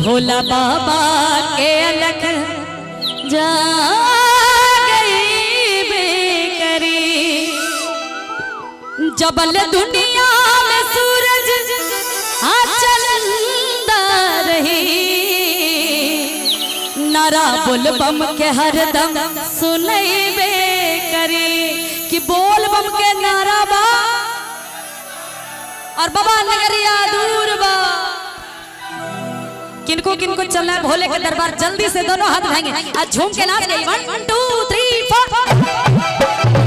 भोला बाबा के अलख जा गई बेकरी, जबल दुनिया में सूरज चलता रही, नारा बोल बम के हरदम सुनैबे करी कि बोल बम के नारा बा और बाबा नगरिया दूर बा। किनको किनको चलना है भोले के दरबार, जल्दी से दोनों हाथ उठाएंगे आज झूम के नाच गई। 1 2 3 4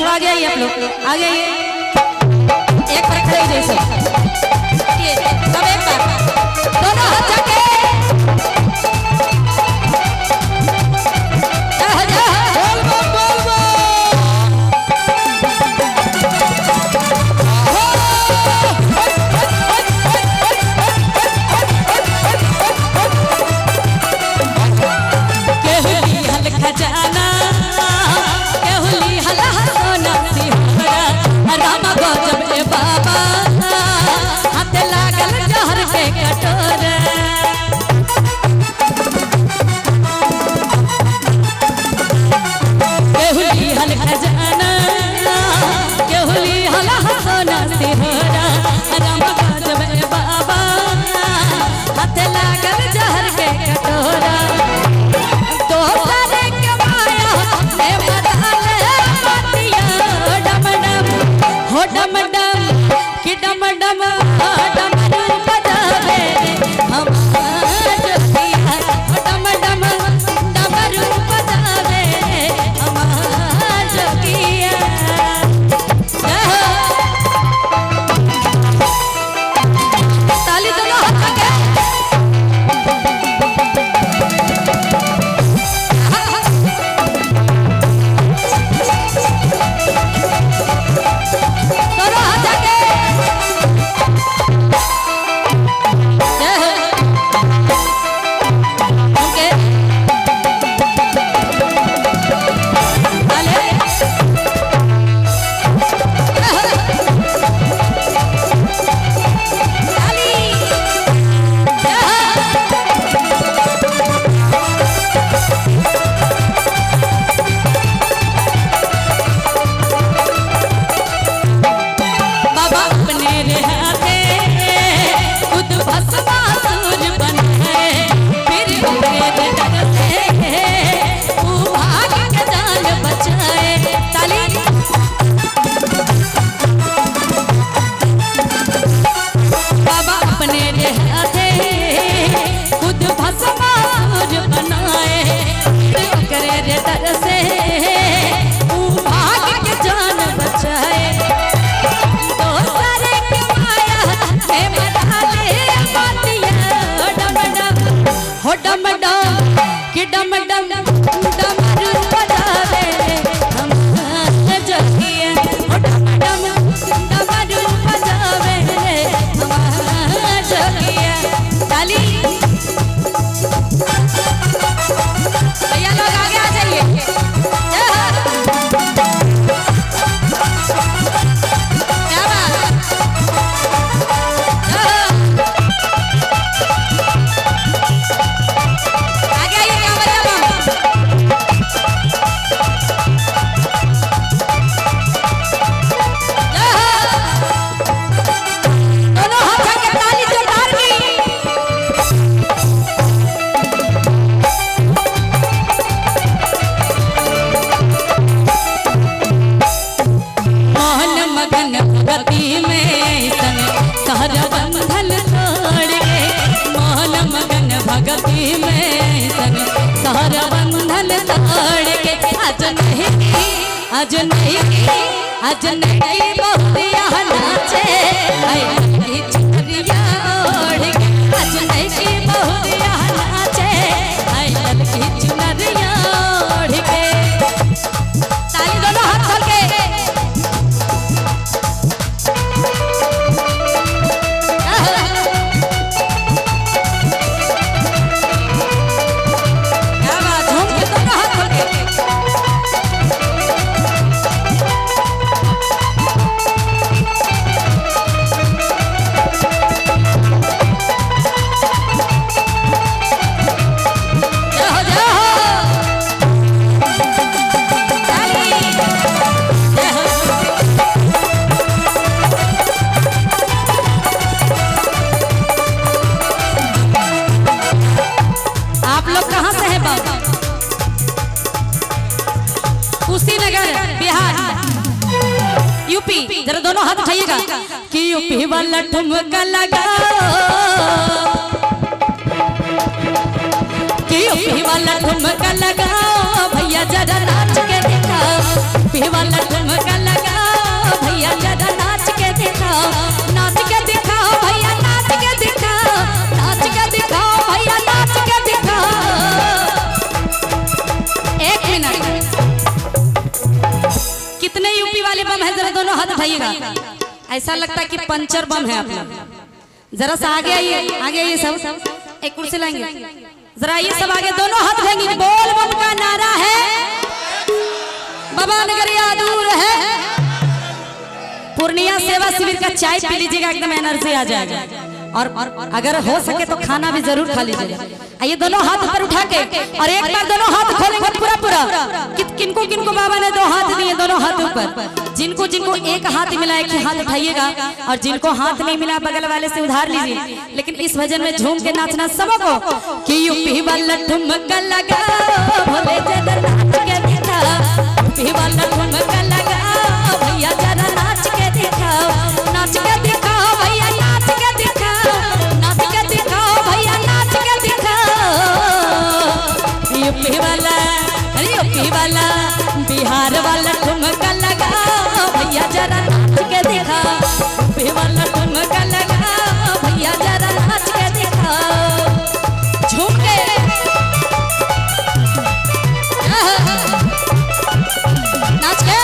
आगे आइए आप लोग, आगे आइए, एक पर खड़े जैसे सब एक बार दोनों हाथ जाके आगे आइए, आज नहीं बहुरिया नाचे आई लड़की चुनरिया ओढ़ के आज नहीं बहुरिया नाचे आई लड़की चुनरिया ओढ़ के ताली दोनों हाथ खोल के क्या बात झूम के दोनों हाथ खोल के कुशीनगर बिहार यूपी जरा दोनों हाथ उठाइएगा कि यूपी वाला ठुमका लगाओ कि यूपी वाला ठुमका लगाओ भैया जरा नाच के दिखाओ यूपी वाला ठुमका लगाओ भैया जरा नाच के दिखाओ नाच के दिखाओ भैया नाच के दिखाओ नाच के दिखाओ भैया नाच के दिखाओ एक मिनट कितने यूपी वाले बम है जरा दोनों हाथ उठाइएगा ऐसा लगता है कि पंचर बम है अपना जरा सा आगे आइए सब एक कुर्सी लाएंगे जरा ये सब आगे दोनों हाथ उठाएंगे बोल बम का नारा है बाबा नगरिया दूर है पूर्णिया सेवा शिविर का चाय पी लीजिएगा एकदम एनर्जी आ जाएगा और अगर हो सके तो खाना भी जरूर खा लीजिएगा आइए दोनों हाथ ऊपर उठा के और एक बार दोनों हाथ खोलेंगे पूरा पूरा किनको किनको बाबा ने दो हाथ दिए दोनों हाथ ऊपर जिनको जिनको एक हाथ मिला एक ही हाथ उठाइएगा और जिनको हाथ नहीं मिला बगल वाले से उधार लीजिए लेकिन इस भजन में झूम के नाचना सबको कि यूपी वाला ठुमका लगाओ भोले जरा नाच के दिखाओ यूपी वाला ठुमका लगाओ भैया जरा नाच के दिखाओ नाच के दिखाओ भैया नाच के दिखाओ नाच के दिखाओ भैया नाच के दिखाओ यूपी वाला बिहार वाला ठुमका लगाओ भैया जरा नाच के दिखाओ यूपी वाला ठुमका लगाओ भैया जरा नाच के दिखाओ झूम के नाच के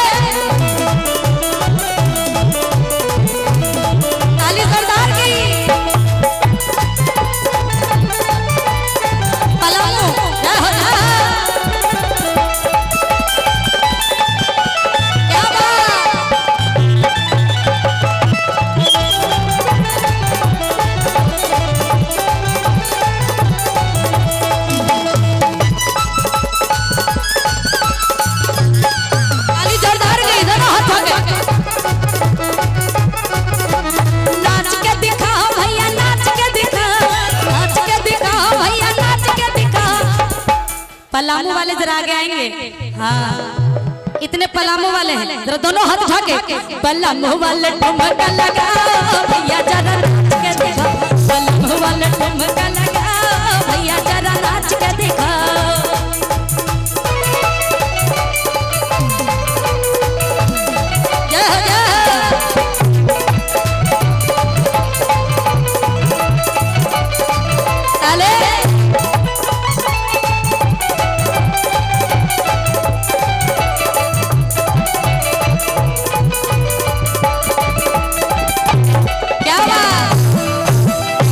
ताली सरदार की पलामू जय हो क्या ताली जोरदार की दोनों हाथ आगे नाच के दिखाओ भैया नाच के दिखाओ नाच के दिखाओ भैया नाच के दिखाओ पलामू वाले जरा आगे आएंगे हाँ इतने पलामू वाले हैं जरा दोनों हाथ उठा के पलामू वाले ठुमका लगाओ भैया जरा नाच के दिखाओ पलामू वाले ठुमका लगाओ भैया जरा नाच के दिखाओ जय हो ताले क्या बात